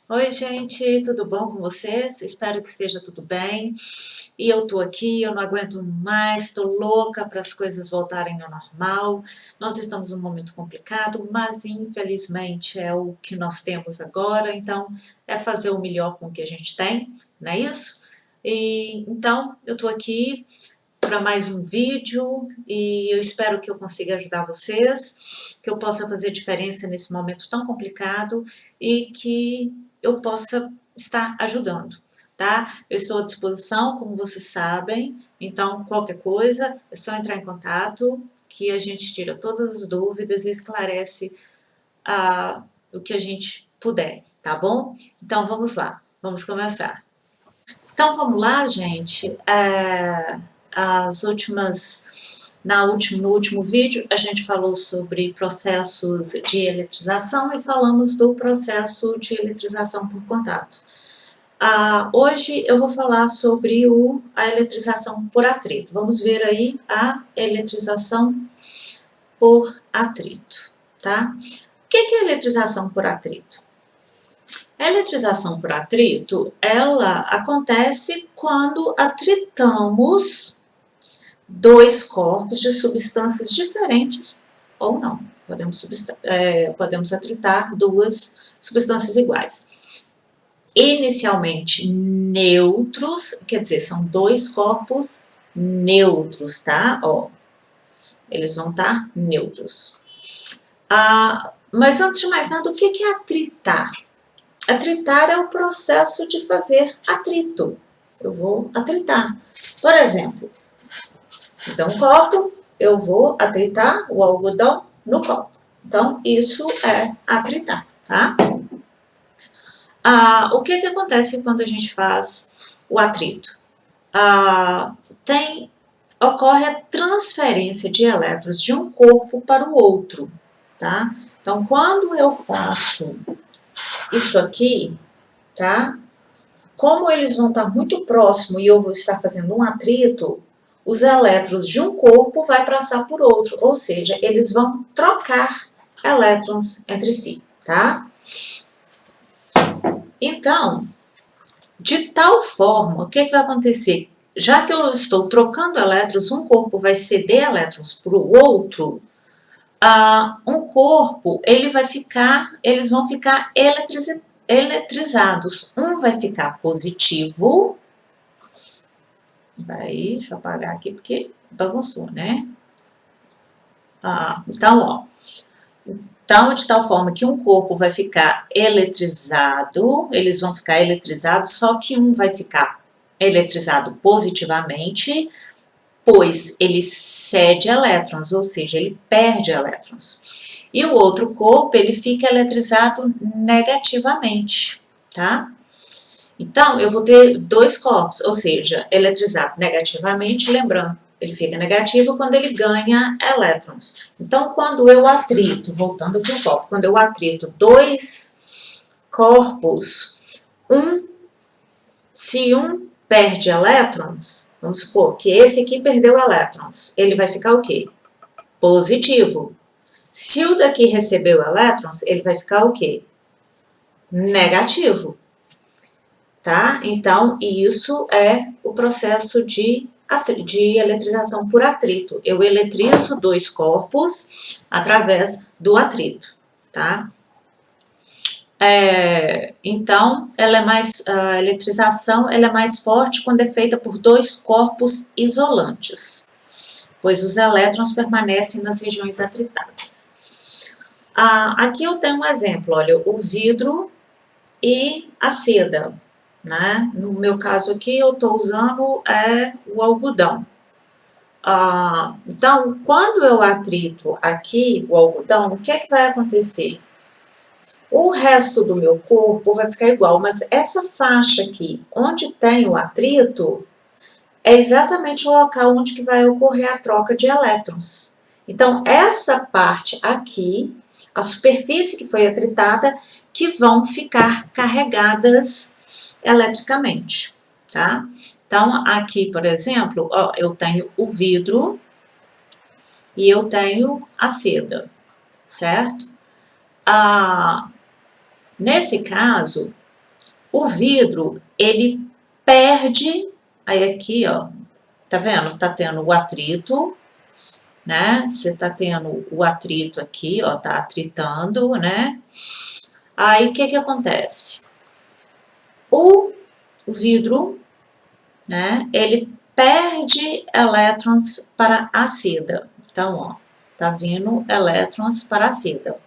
Oi, gente, tudo bom com vocês? Espero que esteja tudo bem. E eu tô aqui, eu não aguento mais, tô louca para as coisas voltarem ao normal. Nós estamos num momento complicado, mas infelizmente é o que nós temos agora, então é fazer o melhor com o que a gente tem, não é isso? E então eu tô aqui para mais um vídeo e eu espero que eu consiga ajudar vocês, que eu possa fazer diferença nesse momento tão complicado e que eu possa estar ajudando, tá? Eu estou à disposição, como vocês sabem, então qualquer coisa é só entrar em contato que a gente tira todas as dúvidas e esclarece o que a gente puder, tá bom? Então vamos lá, vamos começar. Então vamos lá, gente. As últimas, no último vídeo, a gente falou sobre processos de eletrização e falamos do processo de eletrização por contato. Hoje eu vou falar sobre a eletrização por atrito. Vamos ver aí a eletrização por atrito, tá? O que é eletrização por atrito? A eletrização por atrito, ela acontece quando atritamos dois corpos de substâncias diferentes ou não. Podemos atritar duas substâncias iguais. Inicialmente neutros, quer dizer, são dois corpos neutros, tá? Ó, eles vão estar neutros. Mas antes de mais nada, o que é atritar? Atritar é o processo de fazer atrito. Eu vou atritar. Por exemplo, então, um copo, eu vou atritar o algodão no copo. Então, isso é atritar, tá? O que acontece quando a gente faz o atrito? Ocorre a transferência de elétrons de um corpo para o outro, tá? Então, quando eu faço isso aqui, tá? Como eles vão estar muito próximos e eu vou estar fazendo um atrito, os elétrons de um corpo vai passar por outro, ou seja, eles vão trocar elétrons entre si, tá? Então, de tal forma, o que vai acontecer? Já que eu estou trocando elétrons, um corpo vai ceder elétrons para o outro, um corpo, eles vão ficar eletrizados. Um vai ficar positivo. Peraí, deixa eu apagar aqui porque bagunçou, né? Então, ó. Então, de tal forma que um corpo vai ficar eletrizado, eles vão ficar eletrizados, só que um vai ficar eletrizado positivamente, pois ele cede elétrons, ou seja, ele perde elétrons. E o outro corpo, ele fica eletrizado negativamente, tá? Então, eu vou ter dois corpos, ou seja, eletrizado negativamente, lembrando, ele fica negativo quando ele ganha elétrons. Então, quando eu atrito, voltando aqui o copo, quando eu atrito dois corpos, se um perde elétrons, vamos supor que esse aqui perdeu elétrons, ele vai ficar o quê? Positivo. Se o daqui recebeu elétrons, ele vai ficar o quê? Negativo. Tá? Então, isso é o processo de eletrização por atrito. Eu eletrizo dois corpos através do atrito, tá? Então, a eletrização ela é mais forte quando é feita por dois corpos isolantes, pois os elétrons permanecem nas regiões atritadas. Aqui eu tenho um exemplo, olha, o vidro e a seda. Né? No meu caso aqui, eu estou usando o algodão. Então, quando eu atrito aqui o algodão, o que é que vai acontecer? O resto do meu corpo vai ficar igual, mas essa faixa aqui, onde tem o atrito, é exatamente o local onde que vai ocorrer a troca de elétrons. Então, essa parte aqui, a superfície que foi atritada, que vão ficar carregadas eletricamente, tá? Então, aqui, por exemplo, ó, eu tenho o vidro e eu tenho a seda, certo? Nesse caso, O vidro, ele perde, aí aqui, ó, tá vendo? Tá tendo o atrito, né? Você tá tendo o atrito aqui, ó, tá atritando, né? Aí, o que que acontece? O vidro, né, ele perde elétrons para a seda. Então, ó, tá vindo elétrons para a seda.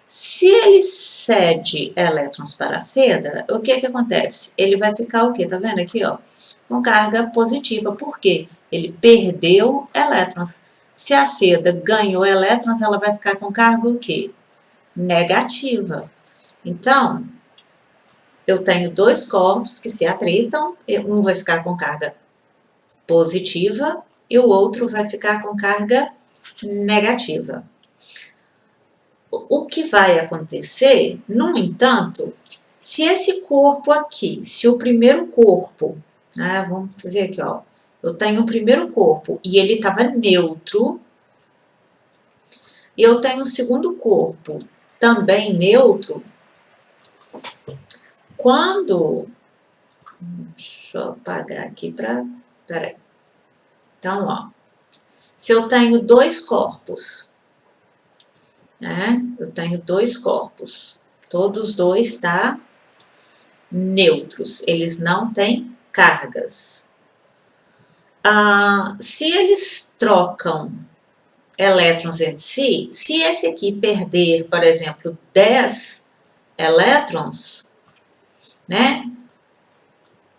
Se ele cede elétrons para a seda, o que que acontece? Ele vai ficar o quê? Tá vendo aqui, ó? Com carga positiva. Por quê? Ele perdeu elétrons. Se a seda ganhou elétrons, ela vai ficar com carga o quê? Negativa. Então, eu tenho dois corpos que se atritam, um vai ficar com carga positiva e o outro vai ficar com carga negativa. O que vai acontecer, no entanto, se esse corpo aqui, se o primeiro corpo, né, vamos fazer aqui, ó, eu tenho o primeiro corpo e ele estava neutro, e eu tenho o segundo corpo também neutro, quando, deixa eu apagar aqui para, peraí, então, ó, se eu tenho dois corpos, né, eu tenho dois corpos, todos dois, tá? Neutros, eles não têm cargas. Se eles trocam elétrons entre si, se esse aqui perder, por exemplo, 10 elétrons, né?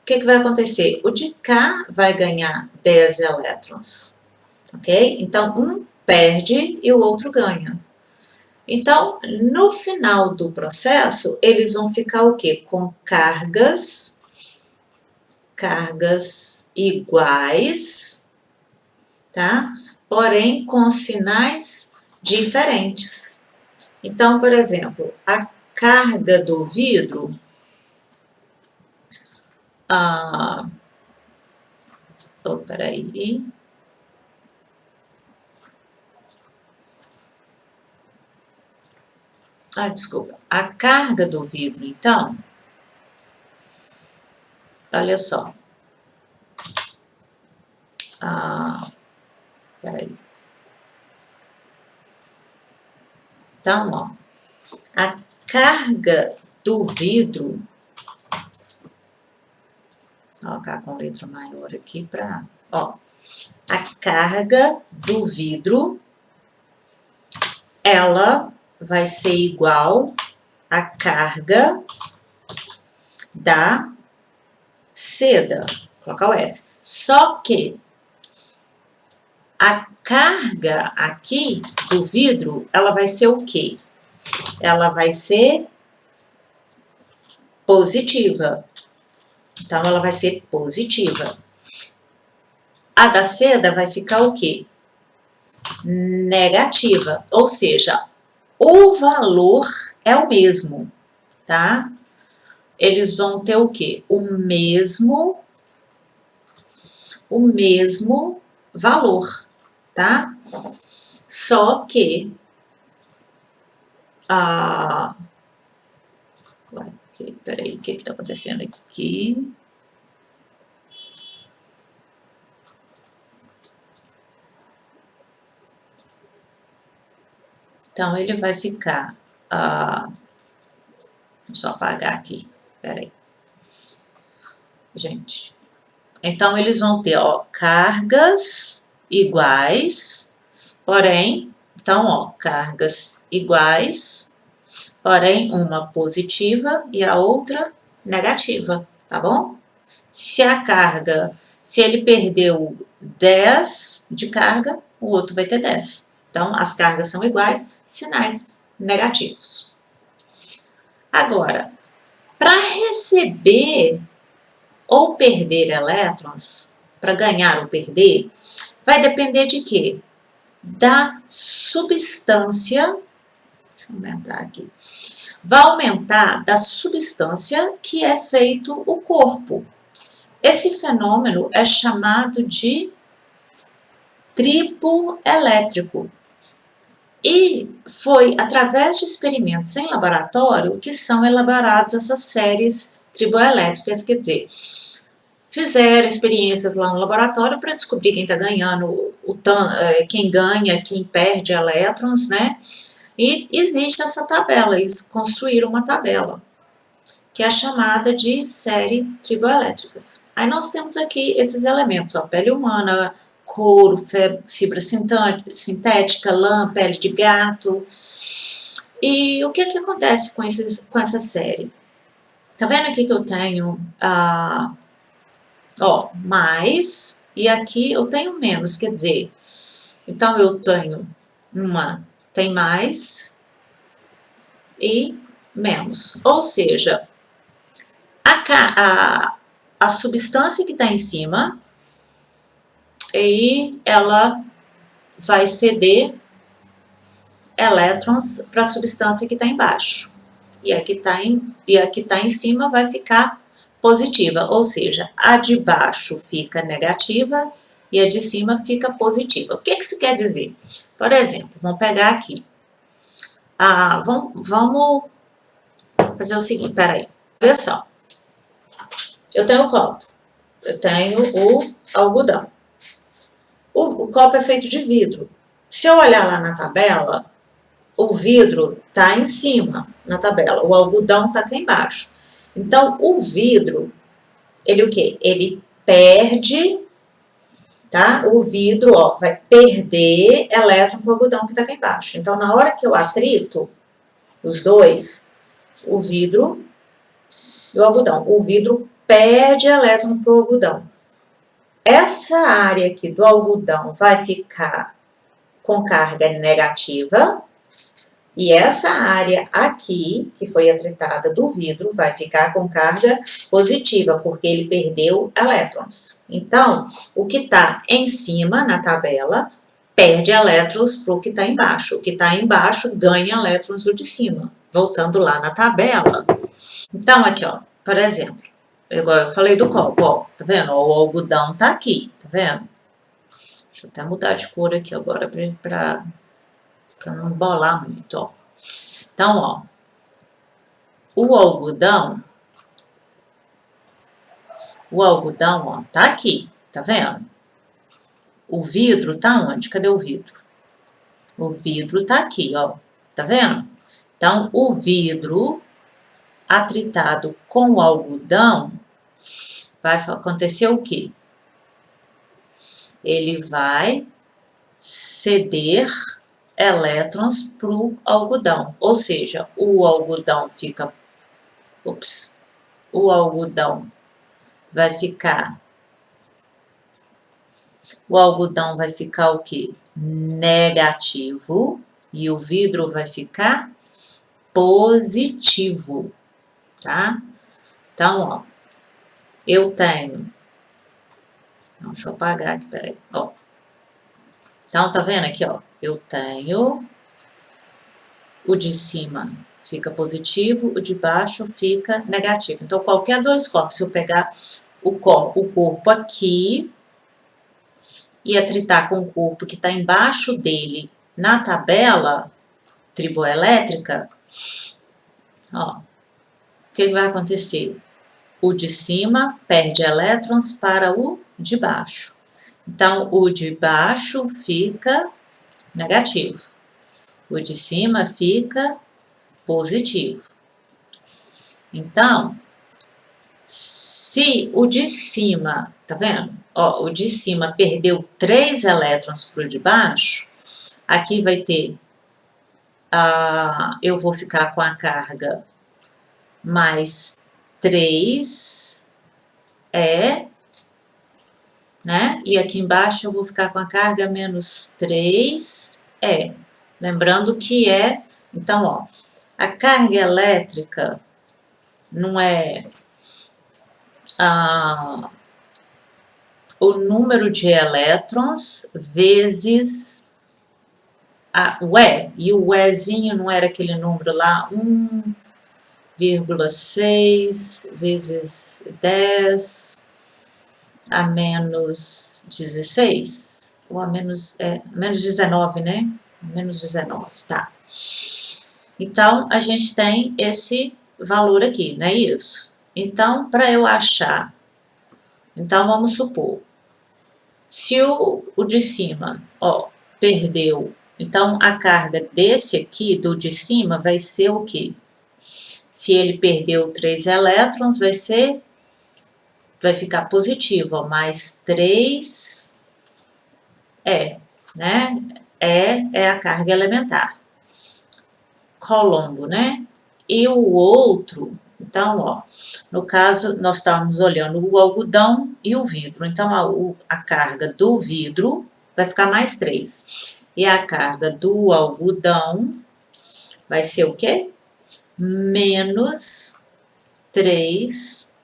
O que vai acontecer? O de cá vai ganhar 10 elétrons, ok? Então, um perde e o outro ganha. Então, no final do processo, eles vão ficar o quê? Com cargas iguais, tá? Porém, com sinais diferentes. Então, por exemplo, a carga do vidro, peraí. Desculpa. A carga do vidro, então, olha só. Peraí. Então, ó, a carga do vidro, vou colocar com letra maior aqui para, ó, a carga do vidro, ela vai ser igual à carga da seda, vou colocar o S. Só que a carga aqui do vidro, ela vai ser o quê? Ela vai ser positiva. Então, ela vai ser positiva. A da seda vai ficar o quê? Negativa. Ou seja, o valor é o mesmo, tá? Eles vão ter o quê? O mesmo valor, tá? Só que peraí, o que está acontecendo aqui? Então, ele vai ficar, deixa eu apagar aqui, peraí. Gente, então eles vão ter, ó, cargas iguais, porém, então, ó, cargas iguais, porém, uma positiva e a outra negativa, tá bom? Se ele perdeu 10 de carga, o outro vai ter 10. Então, as cargas são iguais, sinais negativos. Agora, para receber ou perder elétrons, para ganhar ou perder, vai depender de quê? Da substância, deixa eu aumentar aqui, vai aumentar da substância que é feito o corpo. Esse fenômeno é chamado de tripoelétrico. E foi através de experimentos em laboratório que são elaboradas essas séries triboelétricas, quer dizer, fizeram experiências lá no laboratório para descobrir quem está ganhando, quem ganha, quem perde elétrons, né? E existe essa tabela, eles construíram uma tabela, que é a chamada de série triboelétricas. Aí nós temos aqui esses elementos, ó, pele humana, couro, fibra sintética, lã, pele de gato. E o que acontece com essa série? Tá vendo aqui que eu tenho ó, mais, e aqui eu tenho menos, quer dizer, então eu tenho tem mais e menos. Ou seja, a substância que está em cima, e ela vai ceder elétrons para a substância que está embaixo. E a que está em cima vai ficar positiva, ou seja, a de baixo fica negativa e a de cima fica positiva. O que isso quer dizer? Por exemplo, vamos pegar aqui. Vamos fazer o seguinte, peraí. Olha só. Eu tenho o copo, eu tenho o algodão. O copo é feito de vidro. Se eu olhar lá na tabela, o vidro está em cima na tabela, o algodão está aqui embaixo. Então, o vidro, ele o quê? Ele perde, tá? O vidro, ó, vai perder elétron para o algodão que está aqui embaixo. Então, na hora que eu atrito os dois, o vidro e o algodão, o vidro perde elétron para o algodão. Essa área aqui do algodão vai ficar com carga negativa, e essa área aqui, que foi atritada do vidro, vai ficar com carga positiva, porque ele perdeu elétrons. Então, o que está em cima na tabela perde elétrons para o que está embaixo. O que está embaixo ganha elétrons do de cima. Voltando lá na tabela. Então, aqui, ó, por exemplo, igual eu falei do copo, ó, tá vendo? O algodão tá aqui, tá vendo? Deixa eu até mudar de cor aqui agora para não bolar muito, ó. Então, ó, o algodão, ó, tá aqui, tá vendo? O vidro tá onde? Cadê o vidro? O vidro tá aqui, ó, tá vendo? Então, o vidro atritado com o algodão, vai acontecer o quê? Ele vai ceder elétrons para o algodão, ou seja, o algodão fica, o algodão vai ficar, o quê? Negativo, e o vidro vai ficar positivo, tá? Então, ó, eu tenho, deixa eu apagar aqui, peraí, ó. Então, tá vendo aqui, ó, eu tenho o de cima fica positivo, o de baixo fica negativo. Então, qualquer dois corpos, se eu pegar o corpo aqui e atritar com o corpo que está embaixo dele na tabela triboelétrica, ó, o que vai acontecer? O de cima perde elétrons para o de baixo. Então, o de baixo fica negativo. O de cima fica positivo. Então, se o de cima, tá vendo? Ó, o de cima perdeu 3 elétrons para o de baixo, aqui vai ter, eu vou ficar com a carga mais 3, né? E aqui embaixo eu vou ficar com a carga menos 3, Lembrando que então, ó, a carga elétrica não é o número de elétrons vezes o E, e o Ezinho não era aquele número lá, 1,6 vezes 10 a menos 16, ou a menos 19, né? Menos 19, tá. Então, a gente tem esse valor aqui, não é isso? Então, para eu achar, então vamos supor, se o de cima, ó, perdeu, então a carga desse aqui, do de cima, vai ser o quê? Se ele perdeu 3 elétrons, vai ficar positivo, ó, mais 3 né? É a carga elementar. Colombo, né? E o outro, então, ó, no caso, nós estávamos olhando o algodão e o vidro. Então, a carga do vidro vai ficar mais 3. E a carga do algodão vai ser o quê? Menos 3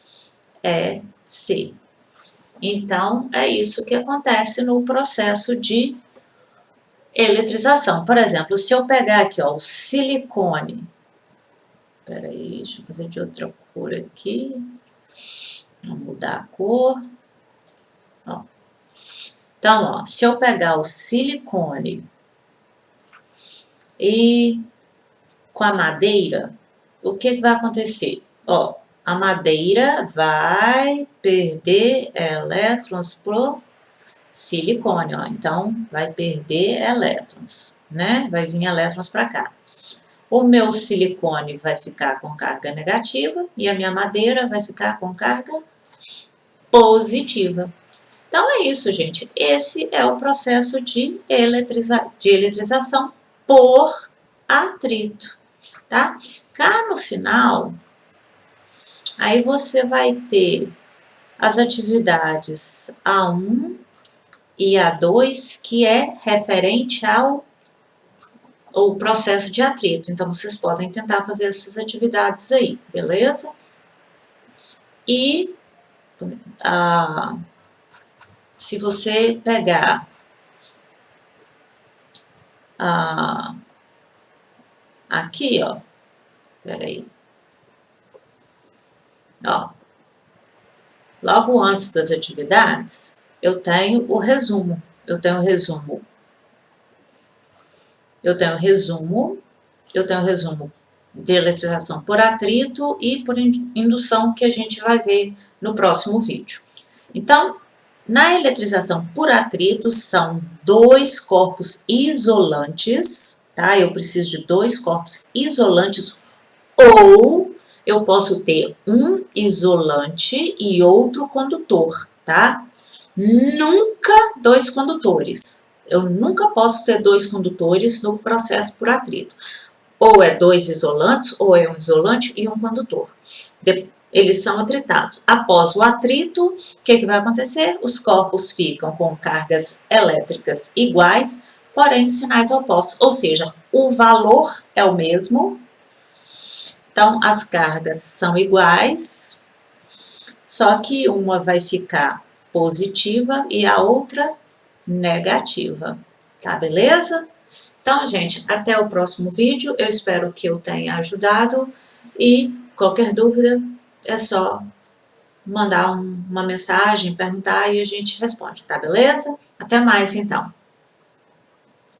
C. Então, é isso que acontece no processo de eletrização. Por exemplo, se eu pegar aqui, ó, o silicone. Peraí, deixa eu fazer de outra cor aqui. Vamos mudar a cor. Ó. Então, ó, se eu pegar o silicone e com a madeira, o que vai acontecer? Ó, a madeira vai perder elétrons pro silicone, ó. Então, vai perder elétrons, né? Vai vir elétrons para cá. O meu silicone vai ficar com carga negativa e a minha madeira vai ficar com carga positiva. Então, é isso, gente. Esse é o processo de eletrização por atrito, tá? Cá no final, aí você vai ter as atividades A1 e A2, que é referente ao processo de atrito. Então, vocês podem tentar fazer essas atividades aí, beleza? E se você pegar aqui, ó, peraí, ó, logo antes das atividades, eu tenho o resumo. Eu tenho resumo de eletrização por atrito e por indução, que a gente vai ver no próximo vídeo. Então, na eletrização por atrito, são 2 corpos isolantes, tá? Eu preciso de 2 corpos isolantes, ou eu posso ter um isolante e outro condutor, tá? Nunca 2 condutores. Eu nunca posso ter 2 condutores no processo por atrito. Ou é 2 isolantes, ou é um isolante e um condutor. Eles são atritados. Após o atrito, o que vai acontecer? Os corpos ficam com cargas elétricas iguais, porém sinais opostos. Ou seja, o valor é o mesmo. Então, as cargas são iguais, só que uma vai ficar positiva e a outra negativa, tá beleza? Então, gente, até o próximo vídeo, eu espero que eu tenha ajudado e qualquer dúvida é só mandar uma mensagem, perguntar e a gente responde, tá beleza? Até mais, então.